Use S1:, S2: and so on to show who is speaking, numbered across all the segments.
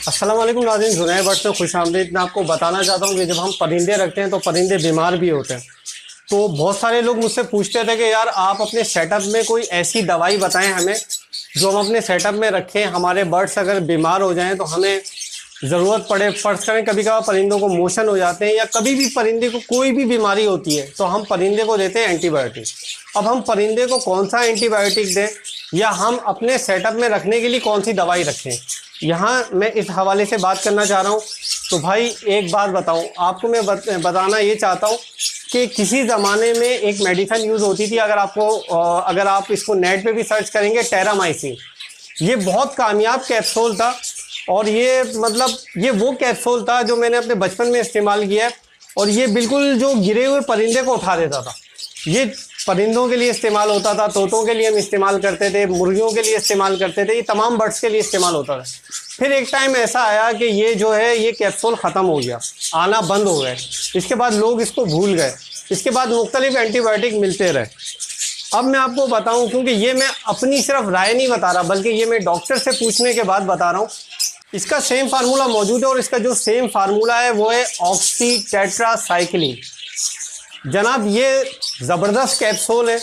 S1: अस्सलाम वालेकुम नाज़रीन, जुनैद बट में खुशामदीद। मैं आपको बताना चाहता हूँ कि जब हम परिंदे रखते हैं तो परिंदे बीमार भी होते हैं। तो बहुत सारे लोग मुझसे पूछते थे कि यार आप अपने सेटअप में कोई ऐसी दवाई बताएं हमें जो हम अपने सेटअप में रखें, हमारे बर्ड्स अगर बीमार हो जाएं तो हमें ज़रूरत पड़े। फ़र्ज़ करें कभी कभार परिंदों को मोशन हो जाते हैं या कभी भी परिंदे को कोई भी बीमारी होती है तो हम परिंदे को देते हैं एंटीबायोटिक। अब हम परिंदे को कौन सा एंटीबायोटिक दें या हम अपने सेटअप में रखने के लिए कौन सी दवाई रखें, यहाँ मैं इस हवाले से बात करना चाह रहा हूँ। तो भाई एक बात बताऊँ आपको, मैं बताना ये चाहता हूँ कि किसी ज़माने में एक मेडिसिन यूज़ होती थी, अगर आप इसको नेट पे भी सर्च करेंगे, टेरामाइसिन। ये बहुत कामयाब कैप्सूल था और ये वो कैप्सूल था जो मैंने अपने बचपन में इस्तेमाल किया है और ये बिल्कुल जो गिरे हुए परिंदे को उठा देता था। ये परिंदों के लिए इस्तेमाल होता था, तोतों के लिए हम इस्तेमाल करते थे, मुर्गियों के लिए इस्तेमाल करते थे, ये तमाम बर्ड्स के लिए इस्तेमाल होता था। फिर एक टाइम ऐसा आया कि ये कैप्सूल ख़त्म हो गया, आना बंद हो गए। इसके बाद लोग इसको भूल गए। इसके बाद मुख्तलिफ एंटीबायोटिक मिलते रहे। अब मैं आपको बताऊं, क्योंकि ये मैं अपनी सिर्फ राय नहीं बता रहा बल्कि ये मैं डॉक्टर से पूछने के बाद बता रहा हूँ। इसका सेम फार्मूला मौजूद है और इसका जो सेम फार्मूला है वो है ऑक्सी टेट्रासाइक्लिन। जनाब ये ज़बरदस्त कैप्सूल है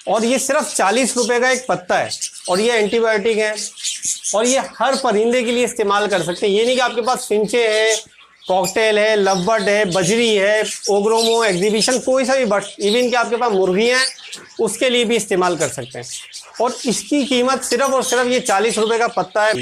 S1: और ये सिर्फ 40 रुपये का एक पत्ता है और ये एंटीबायोटिक है और ये हर परिंदे के लिए इस्तेमाल कर सकते हैं। ये नहीं कि आपके पास फिंचे है, कॉकटेल है, लवबर्ड है, बजरी है, ओग्रोमो, एग्जीबिशन, कोई सा भी बर्ड, इवन कि आपके पास मुर्गियाँ हैं उसके लिए भी इस्तेमाल कर सकते हैं। और इसकी कीमत सिर्फ और सिर्फ ये 40 रुपये का पत्ता है।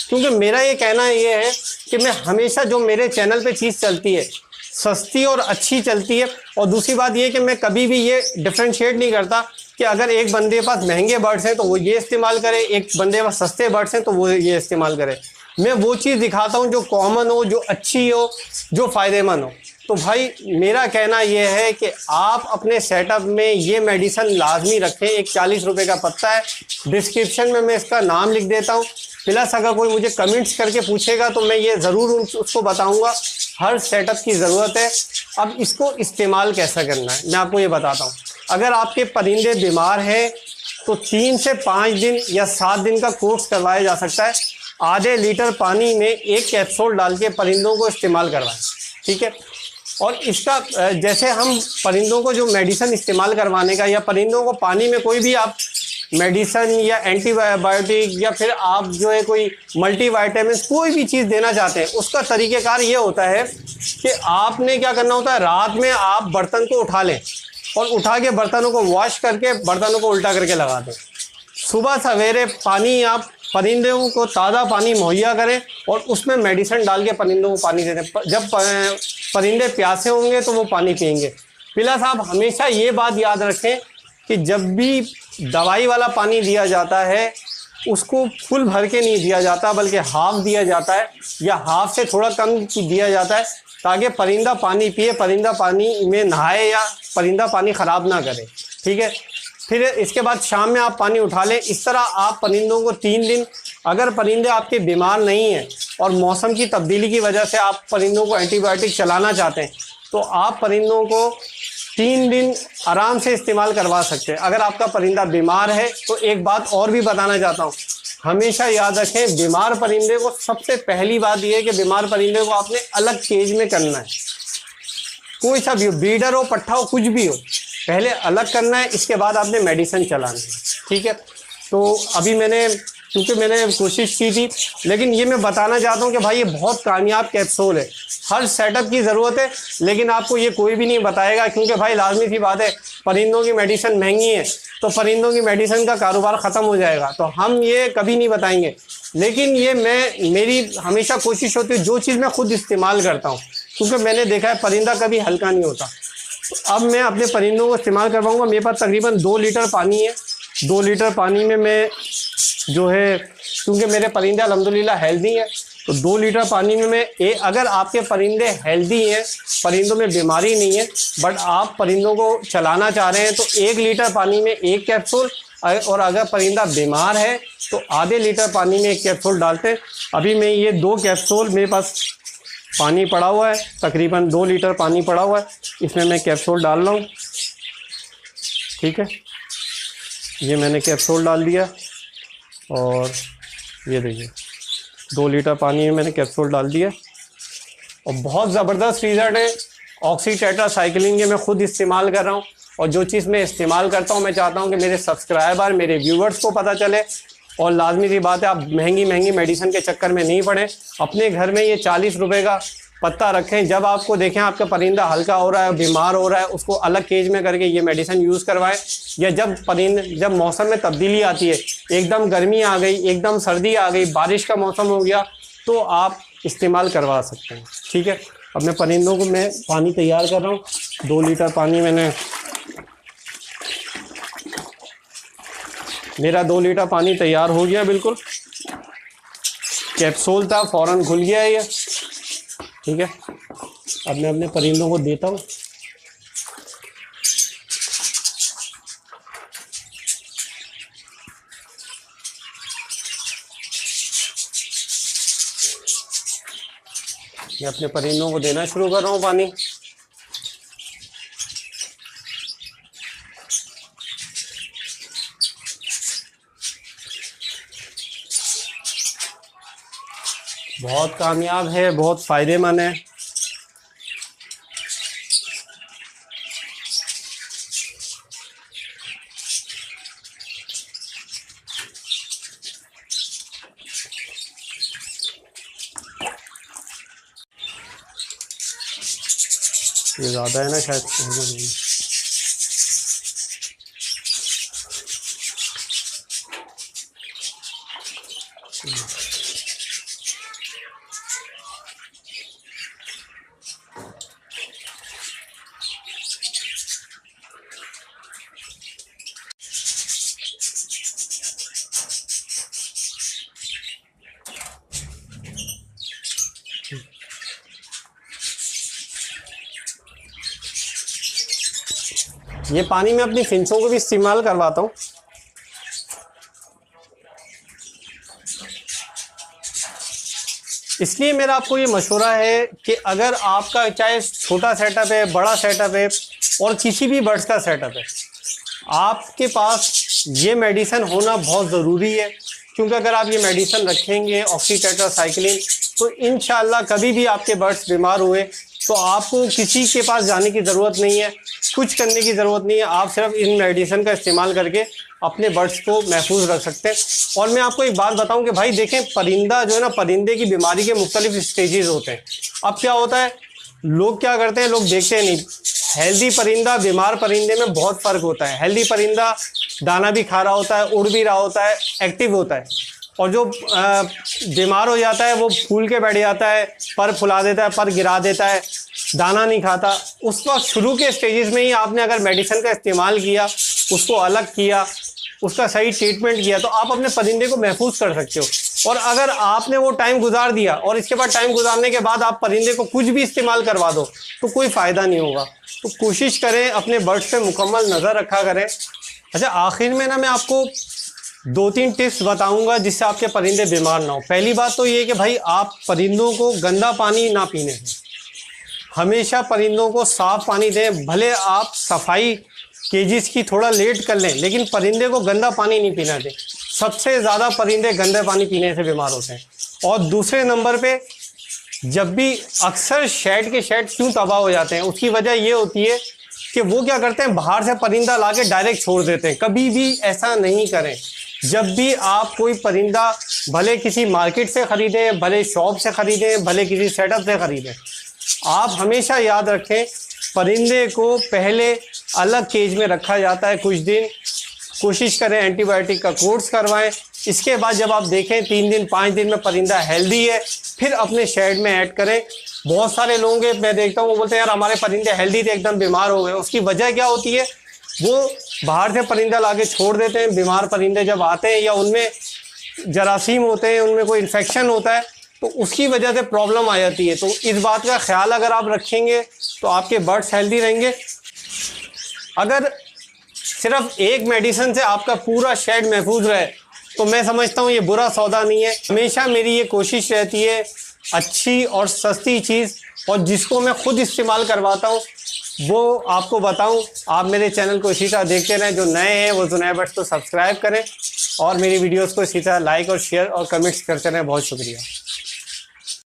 S1: क्योंकि मेरा ये कहना ये है कि मैं हमेशा जो मेरे चैनल पे चीज़ चलती है सस्ती और अच्छी चलती है। और दूसरी बात ये कि मैं कभी भी ये डिफ्रेंशिएट नहीं करता कि अगर एक बंदे के पास महंगे बर्ड्स हैं तो वो ये इस्तेमाल करे, एक बंदे के पास सस्ते बर्ड्स हैं तो वो ये इस्तेमाल करे। मैं वो चीज़ दिखाता हूँ जो कॉमन हो, जो अच्छी हो, जो फ़ायदेमंद हो। तो भाई मेरा कहना यह है कि आप अपने सेटअप में ये मेडिसिन लाजमी रखें। एक 40 रुपये का पत्ता है, डिस्क्रिप्शन में मैं इसका नाम लिख देता हूँ। प्लस अगर कोई मुझे कमेंट्स करके पूछेगा तो मैं ये ज़रूर उसको बताऊँगा। हर सेटअप की ज़रूरत है। अब इसको इस्तेमाल कैसा करना है मैं आपको ये बताता हूँ। अगर आपके परिंदे बीमार हैं तो 3 से 5 दिन या 7 दिन का कोर्स करवाया जा सकता है। आधे लीटर पानी में एक कैप्सूल डाल के परिंदों को इस्तेमाल करवाएं, ठीक है। और इसका जैसे हम परिंदों को जो मेडिसिन इस्तेमाल करवाने का या परिंदों को पानी में कोई भी आप मेडिसिन या एंटीबायोटिक या फिर आप जो है कोई मल्टीवाइटामिन कोई भी चीज़ देना चाहते हैं, उसका तरीक़ेकार ये होता है कि आपने क्या करना होता है, रात में आप बर्तन को उठा लें और उठा के बर्तनों को वॉश करके बर्तनों को उल्टा करके लगा दें। सुबह सवेरे पानी आप परिंदों को ताज़ा पानी मुहैया करें और उसमें मेडिसिन डाल के परिंदों को पानी दे दें। जब परिंदे प्यासे होंगे तो वो पानी पिएंगे। प्लस आप हमेशा ये बात याद रखें कि जब भी दवाई वाला पानी दिया जाता है उसको फुल भर के नहीं दिया जाता बल्कि हाफ दिया जाता है या हाफ से थोड़ा कम दिया जाता है, ताकि परिंदा पानी पिए, परिंदा पानी में नहाए या परिंदा पानी ख़राब ना करे, ठीक है। फिर इसके बाद शाम में आप पानी उठा लें। इस तरह आप परिंदों को 3 दिन, अगर परिंदे आपके बीमार नहीं हैं और मौसम की तब्दीली की वजह से आप परिंदों को एंटीबायोटिक चलाना चाहते हैं तो आप परिंदों को 3 दिन आराम से इस्तेमाल करवा सकते हैं। अगर आपका परिंदा बीमार है तो एक बात और भी बताना चाहता हूँ, हमेशा याद रखें बीमार परिंदे को सबसे पहली बात यह है कि बीमार परिंदे को आपने अलग केज में करना है। कोई सा भी हो, ब्रीडर हो, पट्ठा हो, कुछ भी हो, पहले अलग करना है, इसके बाद आपने मेडिसिन चलाना है, ठीक है। तो अभी क्योंकि मैंने कोशिश की थी, लेकिन ये मैं बताना चाहता हूँ कि भाई ये बहुत कामयाब कैप्सूल है। हर सेटअप की ज़रूरत है लेकिन आपको ये कोई भी नहीं बताएगा, क्योंकि भाई लाजमी सी बात है परिंदों की मेडिसिन महंगी है तो परिंदों की मेडिसिन का कारोबार ख़त्म हो जाएगा, तो हम ये कभी नहीं बताएंगे। लेकिन ये मेरी हमेशा कोशिश होती है जो चीज़ मैं खुद इस्तेमाल करता हूँ, क्योंकि मैंने देखा है परिंदा कभी हल्का नहीं होता। तो अब मैं अपने परिंदों को इस्तेमाल करवाऊँगा। मेरे पास तकरीबन 2 लीटर पानी है। 2 लीटर पानी में मैं जो है, क्योंकि मेरे परिंदे अल्हम्दुलिल्लाह हेल्दी हैं, तो 2 लीटर पानी में मैं अगर आपके परिंदे हेल्दी हैं, परिंदों में बीमारी नहीं है, बट आप परिंदों को चलाना चाह रहे हैं तो 1 लीटर पानी में 1 कैप्सूल, और अगर परिंदा बीमार है तो आधे लीटर पानी में 1 कैप्सूल डालते हैं। अभी मैं ये 2 कैप्सूल, मेरे पास पानी पड़ा हुआ है, तकरीबन 2 लीटर पानी पड़ा हुआ है, इसमें मैं कैप्सूल डाल रहा हूँ, ठीक है। ये मैंने कैप्सूल डाल दिया और ये देखिए 2 लीटर पानी में मैंने कैप्सूल डाल दिया और बहुत ज़बरदस्त रिजल्ट है। ऑक्सी टेट्रासाइक्लिन ये मैं खुद इस्तेमाल कर रहा हूँ और जो चीज़ मैं इस्तेमाल करता हूँ मैं चाहता हूँ कि मेरे सब्सक्राइबर, मेरे व्यूवर्स को पता चले। और लाजमी सी बात है, आप महंगी महंगी मेडिसिन के चक्कर में नहीं पड़े। अपने घर में ये 40 रुपए का पत्ता रखें। जब आपको देखें आपका परिंदा हल्का हो रहा है, बीमार हो रहा है, उसको अलग केज में करके ये मेडिसिन यूज़ करवाएं। या जब मौसम में तब्दीली आती है, एकदम गर्मी आ गई, एकदम सर्दी आ गई, बारिश का मौसम हो गया, तो आप इस्तेमाल करवा सकते हैं। ठीक है, अब मैं परिंदों को मैं पानी तैयार कर रहा हूँ। 2 लीटर पानी मेरा 2 लीटर पानी तैयार हो गया। बिल्कुल कैप्सूल था, फ़ौरन घुल गया ये। ठीक है, अब मैं अपने परिंदों को देता हूँ। मैं अपने परिंदों को देना शुरू कर रहा हूँ पानी। बहुत कामयाब है, बहुत फ़ायदेमंद है। ये ज़्यादा है ना शायद। ये पानी मैं अपनी फिंचों को भी इस्तेमाल करवाता हूँ। इसलिए मेरा आपको ये मशवरा है कि अगर आपका चाहे छोटा सेटअप है, बड़ा सेटअप है और किसी भी बर्ड्स का सेटअप है, आपके पास ये मेडिसिन होना बहुत ज़रूरी है। क्योंकि अगर आप ये मेडिसिन रखेंगे ऑक्सी टेट्रासाइक्लिन, तो इंशाल्लाह कभी भी आपके बर्ड्स बीमार हुए तो आपको किसी के पास जाने की ज़रूरत नहीं है, कुछ करने की ज़रूरत नहीं है। आप सिर्फ इन मेडिसिन का इस्तेमाल करके अपने बर्ड्स को महफूज रख सकते हैं। और मैं आपको एक बात बताऊं कि भाई देखें, परिंदा जो है ना, परिंदे की बीमारी के मुख्तलिफ स्टेजेस होते हैं। अब क्या होता है, लोग क्या करते हैं, लोग देखते नहीं। हेल्दी परिंदा, बीमार परिंदे में बहुत फ़र्क होता है। हेल्दी परिंदा दाना भी खा रहा होता है, उड़ भी रहा होता है, एक्टिव होता है। और जो बीमार हो जाता है वो फूल के बैठ जाता है, पर फुला देता है, पर गिरा देता है, दाना नहीं खाता। उस वक्त शुरू के स्टेजेस में ही आपने अगर मेडिसिन का इस्तेमाल किया, उसको अलग किया, उसका सही ट्रीटमेंट किया, तो आप अपने परिंदे को महफूज कर सकते हो। और अगर आपने वो टाइम गुजार दिया और इसके बाद टाइम गुजारने के बाद आप परिंदे को कुछ भी इस्तेमाल करवा दो, तो कोई फ़ायदा नहीं होगा। तो कोशिश करें, अपने बर्ड्स पे मुकम्मल नज़र रखा करें। अच्छा, आखिर में ना मैं आपको 2-3 टिप्स बताऊंगा जिससे आपके परिंदे बीमार ना हो। पहली बात तो ये कि भाई आप परिंदों को गंदा पानी ना पीने दें। हमेशा परिंदों को साफ़ पानी दें। भले आप सफाई केजिस की थोड़ा लेट कर लें, लेकिन परिंदे को गंदा पानी नहीं पीना दें। सबसे ज़्यादा परिंदे गंदे पानी पीने से बीमार होते हैं। और दूसरे नंबर पे, जब भी अक्सर शेड के शेड क्यों तबाह हो जाते हैं, उसकी वजह ये होती है कि वो क्या करते हैं, बाहर से परिंदा ला के डायरेक्ट छोड़ देते हैं। कभी भी ऐसा नहीं करें। जब भी आप कोई परिंदा भले किसी मार्केट से ख़रीदें, भले शॉप से ख़रीदें, भले किसी सेटअप से ख़रीदें, आप हमेशा याद रखें परिंदे को पहले अलग केज में रखा जाता है कुछ दिन। कोशिश करें एंटीबायोटिक का कोर्स करवाएं। इसके बाद जब आप देखें 3 दिन 5 दिन में परिंदा हेल्दी है, फिर अपने शेड में ऐड करें। बहुत सारे लोग मैं देखता हूँ वो बोलते हैं यार हमारे परिंदे हेल्दी थे, एकदम बीमार हो गए। उसकी वजह क्या होती है, वो बाहर से परिंदा लाके छोड़ देते हैं। बीमार परिंदे जब आते हैं या उनमें जरासीम होते हैं, उनमें कोई इन्फेक्शन होता है, तो उसकी वजह से प्रॉब्लम आ जाती है। तो इस बात का ख्याल अगर आप रखेंगे तो आपके बर्ड्स हेल्दी रहेंगे। अगर सिर्फ एक मेडिसिन से आपका पूरा शेड महफूज रहे तो मैं समझता हूँ ये बुरा सौदा नहीं है। हमेशा मेरी ये कोशिश रहती है अच्छी और सस्ती चीज़, और जिसको मैं खुद इस्तेमाल करवाता हूँ वो आपको बताऊं। आप मेरे चैनल को इसी तरह देखते रहें। जो नए हैं वो जुनैद बर्ड्स को सब्सक्राइब करें। और मेरी वीडियोस को इसी तरह लाइक और शेयर और कमेंट्स करते रहें। बहुत शुक्रिया।